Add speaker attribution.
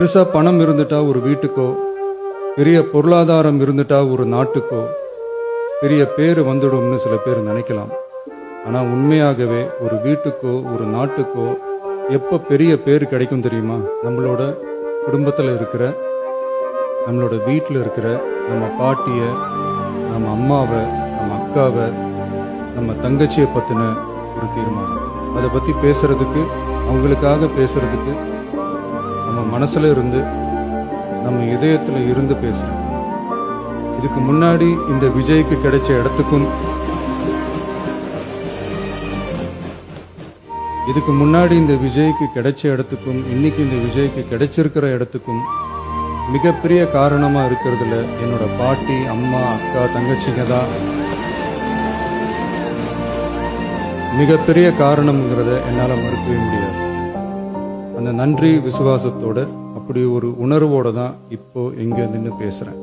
Speaker 1: பெருசா பணம் இருந்துட்டா ஒரு வீட்டுக்கோ, பெரிய பொருளாதாரம் இருந்துட்டா ஒரு நாட்டுக்கோ பெரிய பேர் வந்துடும்னு சில பேர் நினைக்கலாம். ஆனா உண்மையாகவே ஒரு வீட்டுக்கோ ஒரு நாட்டுக்கோ எப்ப பெரிய பேர் கிடைக்கும் தெரியுமா? நம்மளோட குடும்பத்தில் இருக்கிற, நம்மளோட வீட்டில் இருக்கிற நம்ம பாட்டிய, நம்ம அம்மாவை, நம்ம அக்காவை, நம்ம தங்கச்சியை பத்தின ஒரு தீர்மானம். அதை பத்தி பேசுறதுக்கு, அவங்களுக்காக பேசுறதுக்கு நம்ம மனசுல இருந்து, நம்ம இதயத்துல இருந்து பேசுறோம். இதுக்கு முன்னாடி இந்த விஜய்க்கு கிடைச்ச இடத்துக்கும், இதுக்கு முன்னாடி இந்த விஜய்க்கு கிடைச்ச இடத்துக்கும், இன்னைக்கு இந்த விஜய்க்கு கிடைச்சிருக்கிற இடத்துக்கும் மிகப்பெரிய காரணமா இருக்கிறதுல என்னோட பாட்டி, அம்மா, அக்கா, தங்கச்சிங்க தான் மிகப்பெரிய காரணம்ங்கிறத என்னால் மறுக்கவே முடியாது. அந்த நன்றி விசுவாசத்தோட, அப்படி ஒரு உணர்வோட தான் இப்போ இங்க நின்று பேசுறேன்.